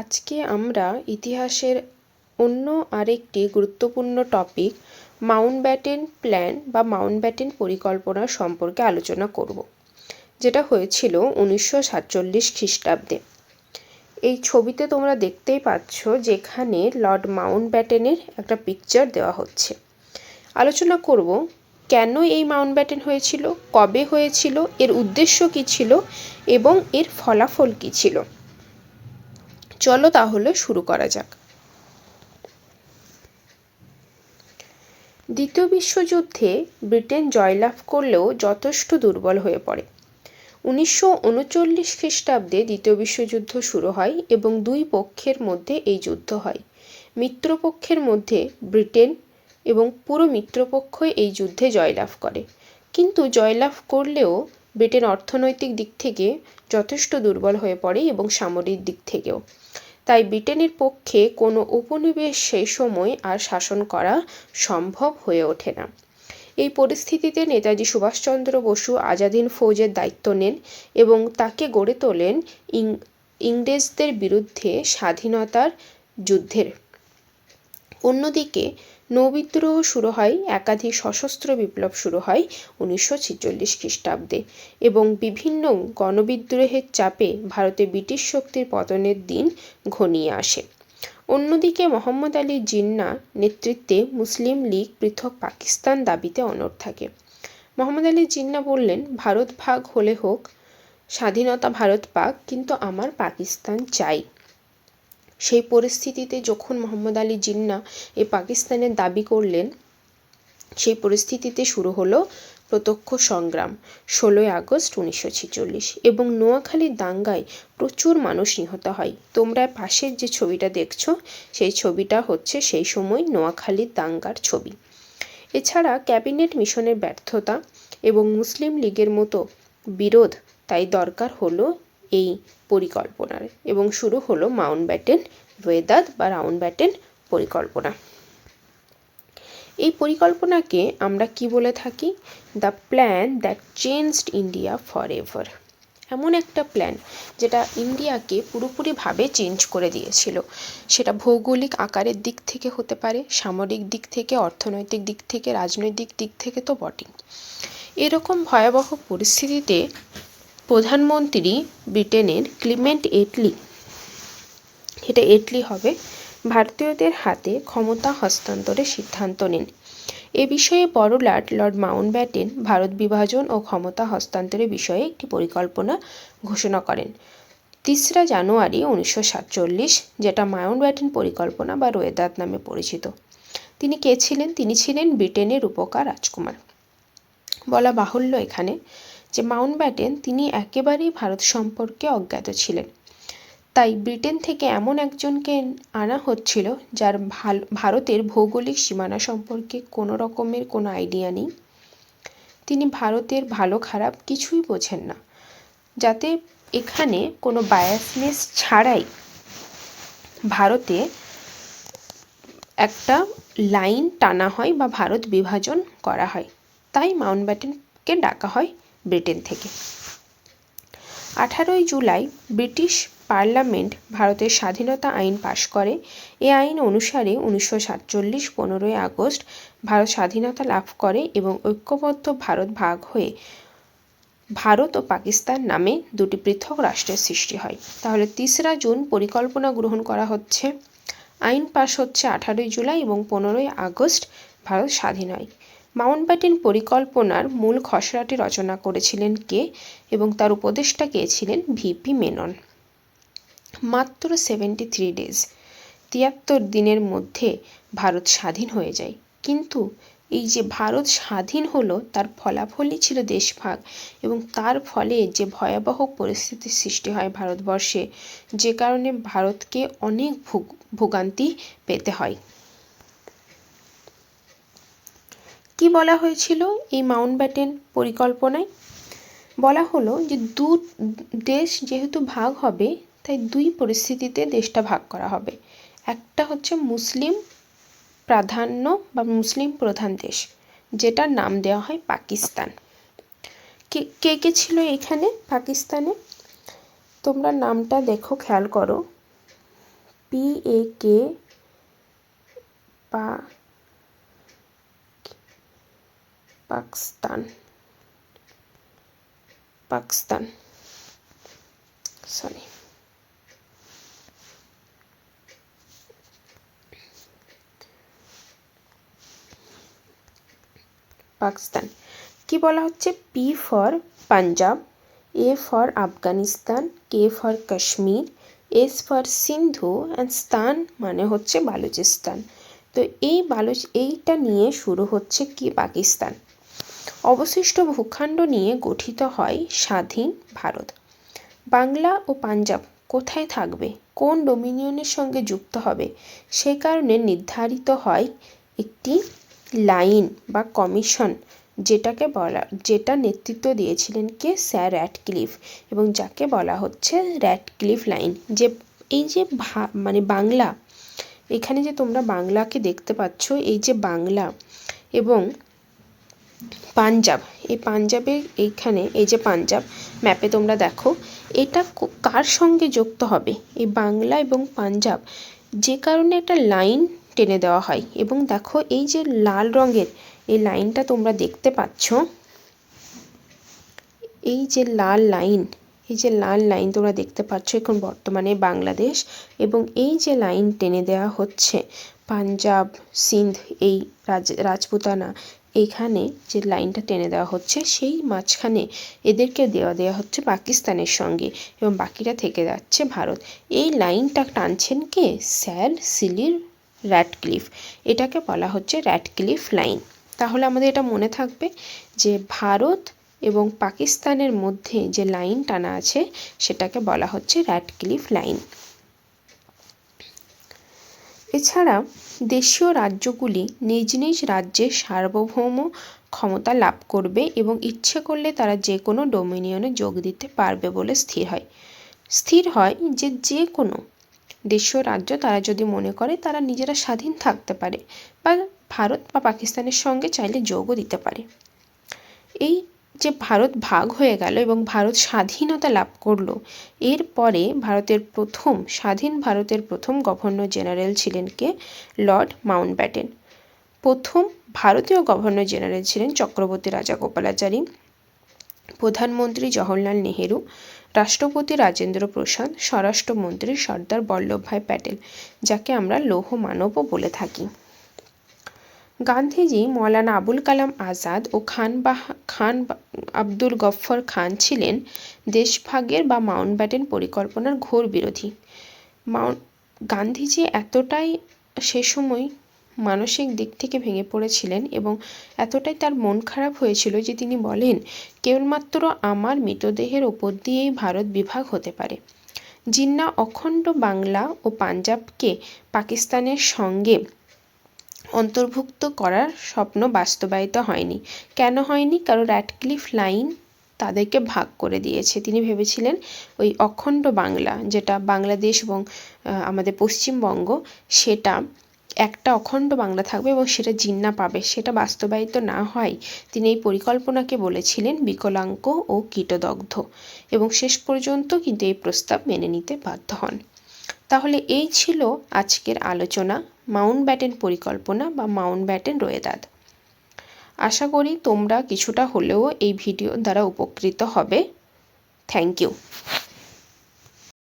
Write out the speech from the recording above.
আজকে আমরা ইতিহাসের অন্য আরেকটি গুরুত্বপূর্ণ টপিক মাউন্টব্যাটেন প্ল্যান বা মাউন্টব্যাটেন পরিকল্পনা সম্পর্কে আলোচনা করব, যেটা হয়েছিল 1947 খ্রিস্টাব্দে। এই ছবিতে তোমরা দেখতেই পাচ্ছ যেখানে লর্ড মাউন্টব্যাটেনের একটা পিকচার দেওয়া হচ্ছে। আলোচনা করব কেন এই মাউন্টব্যাটেন হয়েছিল, কবে হয়েছিল, এর উদ্দেশ্য কী ছিল এবং এর ফলাফল কী ছিল। চলো তাহলে শুরু করা যাক। দ্বিতীয় বিশ্বযুদ্ধে ব্রিটেন জয়লাভ করলেও যথেষ্ট দুর্বল হয়ে পড়ে। 1939 খ্রিস্টাব্দে দ্বিতীয় বিশ্বযুদ্ধ শুরু হয় এবং দুই পক্ষের মধ্যে এই যুদ্ধ হয়। মিত্রপক্ষের মধ্যে ব্রিটেন এবং পুরো মিত্রপক্ষই এই যুদ্ধে জয়লাভ করে, কিন্তু জয়লাভ করলেও ব্রিটেন অর্থনৈতিক দিক থেকে যথেষ্ট দুর্বল হয়ে পড়ে এবং সামরিক দিক থেকেও। তাই ব্রিটেনের পক্ষে কোনো উপনিবেশ সেই সময় আর শাসন করা সম্ভব হয়ে ওঠে না। এই পরিস্থিতিতে নেতাজি সুভাষচন্দ্র বসু আজাদ হিন্দ ফৌজের দায়িত্ব নেন এবং তাকে গড়ে তোলেন ইংরেজদের বিরুদ্ধে স্বাধীনতার যুদ্ধের। অন্যদিকে নৌবিদ্রোহ শুরু হয়, একাধিক সশস্ত্র বিপ্লব শুরু হয় 1946 খ্রিস্টাব্দে এবং বিভিন্ন গণবিদ্রোহের চাপে ভারতে ব্রিটিশ শক্তির পতনের দিন ঘনিয়ে আসে। অন্যদিকে মোহাম্মদ আলী জিন্নাহ নেতৃত্বে মুসলিম লীগ পৃথক পাকিস্তান দাবিতে অনড় থাকে। মোহাম্মদ আলী জিন্নাহ বললেন, ভারত ভাগ হলে হোক, স্বাধীনতা ভারত পাক, কিন্তু আমার পাকিস্তান চাই। সেই পরিস্থিতিতে যখন মোহাম্মদ আলী জিন্নাহ এই পাকিস্তানের দাবি করলেন, সেই পরিস্থিতিতে শুরু হলো প্রত্যক্ষ সংগ্রাম 16 আগস্ট 1946 এবং নোয়াখালীর দাঙ্গায় প্রচুর মানুষ নিহত হয়। তোমরা পাশের যে ছবিটা দেখছো সেই ছবিটা হচ্ছে সেই সময় নোয়াখালীর দাঙ্গার ছবি। এছাড়া ক্যাবিনেট মিশনের ব্যর্থতা এবং মুসলিম লীগের মতো বিরোধ, তাই দরকার হলো এই পরিকল্পনার এবং শুরু হলো মাউন্টব্যাটেন ওয়েদাদ বা মাউন্টব্যাটেন পরিকল্পনা। এই পরিকল্পনাকে আমরা কি বলে থাকি? The plan that changed India for ever. এমন একটা প্ল্যান যেটা ইন্ডিয়াকে পুরোপুরিভাবে চেঞ্জ করে দিয়েছিল। সেটা ভৌগোলিক আকারের দিক থেকে হতে পারে, সামরিক দিক থেকে, অর্থনৈতিক দিক থেকে, রাজনৈতিক দিক থেকে তো বটেই। এরকম ভয়াবহ পরিস্থিতিতে প্রধানমন্ত্রী ব্রিটেনের ক্লিমেন্ট এটলি, এটা এটলি হবে, ভারতীয়দের হাতে ক্ষমতা হস্তান্তরের সিদ্ধান্ত নেন। এ বিষয়ে বড়লাট লর্ড মাউন্টব্যাটেন ভারত বিভাজন ও ক্ষমতা হস্তান্তরের বিষয়ে একটি পরিকল্পনা ঘোষণা করেন 3 জানুয়ারি 1947, যেটা মাউন্টব্যাটেন পরিকল্পনা বা রোয়েদাদ নামে পরিচিত। তিনি কে ছিলেন? তিনি ছিলেন ব্রিটেনের রূপকার রাজকুমার। বলা বাহুল্য এখানে যে মাউন্টব্যাটেন তিনি একেবারেই ভারত সম্পর্কে অজ্ঞাত ছিলেন। তাই ব্রিটেন থেকে এমন একজনকে আনা হচ্ছিল যার ভারতের ভৌগোলিক সীমানা সম্পর্কে কোনো রকমের কোনো আইডিয়া নেই। তিনি ভারতের ভালো খারাপ কিছুই বোঝেন না, যাতে এখানে কোনো বায়াসনেস ছাড়াই ভারতে একটা লাইন টানা হয় বা ভারত বিভাজন করা হয়। তাই মাউন্টব্যাটেনকে ডাকা হয় ব্রিটেন থেকে। 18 জুলাই ব্রিটিশ পার্লামেন্ট ভারতের স্বাধীনতা আইন পাশ করে। এ আইন অনুসারে 1947 15 আগস্ট ভারত স্বাধীনতা লাভ করে এবং ঐক্যবদ্ধ ভারত ভাগ হয়ে ভারত ও পাকিস্তান নামে দুটি পৃথক রাষ্ট্রের সৃষ্টি হয়। তাহলে 3 জুন পরিকল্পনা গ্রহণ করা হচ্ছে, আইন পাশ হচ্ছে 18 জুলাই এবং 15 আগস্ট ভারত স্বাধীন হয়। মাউন্টব্যাটেন পরিকল্পনার মূল খসড়াটি রচনা করেছিলেন কে এবং তার উপদেষ্টা কে ছিলেন? ভিপি মেনন। মাত্র 73 ডেজ, 73 দিনের মধ্যে ভারত স্বাধীন হয়ে যায়। কিন্তু এই যে ভারত স্বাধীন হলো তার ফলাফলই ছিল দেশভাগ এবং তার ফলে যে ভয়াবহ পরিস্থিতির সৃষ্টি হয় ভারতবর্ষে, যে কারণে ভারতকে অনেক ভোগান্তি পেতে হয়। কি বলা হয়েছিল এই মাউন্টব্যাটেন পরিকল্পনায়? বলা হলো যে দেশ যেহেতু ভাগ হবে তাই দুই পরিস্থিতিতে দেশটা ভাগ করা হবে। একটা হচ্ছে মুসলিম প্রাধান্য বা মুসলিম প্রধান দেশ, যেটার নাম দেওয়া হয় পাকিস্তান। কে কে ছিল এখানে পাকিস্তানে? তোমরা নামটা দেখো, খেয়াল করো। PAK Pakistan sorry Pakistan. কি বলা হচ্ছে? P for Punjab, A for Afghanistan, K for Kashmir, S for Sindhu and স্তান মানে হচ্ছে বালুচিস্তান। তো এইটা নিয়ে শুরু হচ্ছে কি পাকিস্তান। অবশিষ্ট ভূখণ্ড নিয়ে গঠিত হয় স্বাধীন ভারত। বাংলা ও পাঞ্জাব কোথায় থাকবে, কোন ডোমিনিয়নের সঙ্গে যুক্ত হবে, সে কারণে নির্ধারিত হয় একটি লাইন বা কমিশন, যেটা নেতৃত্ব দিয়েছিলেন কে? স্যার র্যাডক্লিফ, এবং যাকে বলা হচ্ছে র্যাডক্লিফ লাইন। যে এই যে মানে বাংলা, এখানে যে তোমরা বাংলাকে দেখতে পাচ্ছ, এই যে বাংলা এবং পাঞ্জাব, এই পাঞ্জাবের এইখানে এই যে পাঞ্জাব ম্যাপে তোমরা দেখো, এটা কার সঙ্গে যুক্ত হবে? এই বাংলা এবং পাঞ্জাব, যে কারণে একটা লাইন টেনে দেওয়া হয়। এবং দেখো এই যে লাল রঙের এই লাইনটা তোমরা দেখতে পাচ্ছ, এই যে লাল লাইন তোমরা দেখতে পাচ্ছ এখন বর্তমানে বাংলাদেশ, এবং এই যে লাইন টেনে দেওয়া হচ্ছে পাঞ্জাব, সিন্ধ, এই রাজপুতানা, এইখানে যে লাইনটা টেনে দেওয়া হচ্ছে, সেই মাঝখানে এদেরকে দেওয়া হচ্ছে পাকিস্তানের সঙ্গে, এবং বাকিটা থেকে যাচ্ছে ভারত। এই লাইনটা টানছেন কে? স্যার সিরিল র্যাডক্লিফ। এটাকে বলা হচ্ছে র্যাডক্লিফ লাইন। তাহলে আমাদের এটা মনে থাকবে যে ভারত এবং পাকিস্তানের মধ্যে যে লাইন টানা আছে সেটাকে বলা হচ্ছে র্যাডক্লিফ লাইন। এছাড়া দেশীয় রাজ্যগুলি নিজ নিজ রাজ্যের সার্বভৌম ক্ষমতা লাভ করবে এবং ইচ্ছে করলে তারা যে কোনো ডোমিনিয়নে যোগ দিতে পারবে বলে স্থির হয় যে কোনো দেশীয় রাজ্য তারা যদি মনে করে তারা নিজেরা স্বাধীন থাকতে পারে, বা ভারত বা পাকিস্তানের সঙ্গে চাইলে যোগও দিতে পারে। এই যে ভারত ভাগ হয়ে গেল এবং ভারত স্বাধীনতা লাভ করলো, এরপরে স্বাধীন ভারতের প্রথম গভর্নর জেনারেল ছিলেন কে? Lord Mountbatten. প্রথম ভারতীয় গভর্নর জেনারেল ছিলেন চক্রবর্তী রাজাগোপালাচারী, প্রধানমন্ত্রী জওহরলাল নেহেরু, রাষ্ট্রপতি রাজেন্দ্র প্রসাদ, স্বরাষ্ট্রমন্ত্রী সর্দার বল্লভভাই প্যাটেল, যাকে আমরা লৌহ মানবও বলে থাকি। গান্ধীজি মৌলানা আবুল কালাম আজাদ ও খান আব্দুল গফফর খান ছিলেন দেশভাগের বা মাউন্টব্যাটেন পরিকল্পনার ঘোর বিরোধী। গান্ধীজি এতটাই সে সময় মানসিক দিক থেকে ভেঙে পড়েছিলেন এবং এতটাই তার মন খারাপ হয়েছিল যে তিনি বলেন, কেবলমাত্র আমার মৃতদেহের ওপর দিয়েই ভারত বিভাগ হতে পারে। জিন্নাহ অখণ্ড বাংলা ও পাঞ্জাবকে পাকিস্তানের সঙ্গে অন্তর্ভুক্ত করার স্বপ্ন বাস্তবায়িত হয়নি। কেন হয়নি? কারণ র্যাডক্লিফ লাইন তাদেরকে ভাগ করে দিয়েছে। তিনি ভেবেছিলেন ওই অখণ্ড বাংলা, যেটা বাংলাদেশ এবং আমাদের পশ্চিমবঙ্গ, সেটা একটা অখণ্ড বাংলা থাকবে এবং সেটা জিন্নাহ পাবে। সেটা বাস্তবায়িত না হয় তিনি এই পরিকল্পনাকে বলেছিলেন বিকলাঙ্গ ও কীটদগ্ধ, এবং শেষ পর্যন্ত কিন্তু এই প্রস্তাব মেনে নিতে বাধ্য হন। তাহলে এই ছিল আজকের আলোচনা, মাউন্টব্যাটেন পরিকল্পনা বা মাউন্টব্যাটেন রোয়েদাদ। আশা করি তোমরা কিছুটা হলেও এই ভিডিও দ্বারা উপকৃত হবে। Thank you.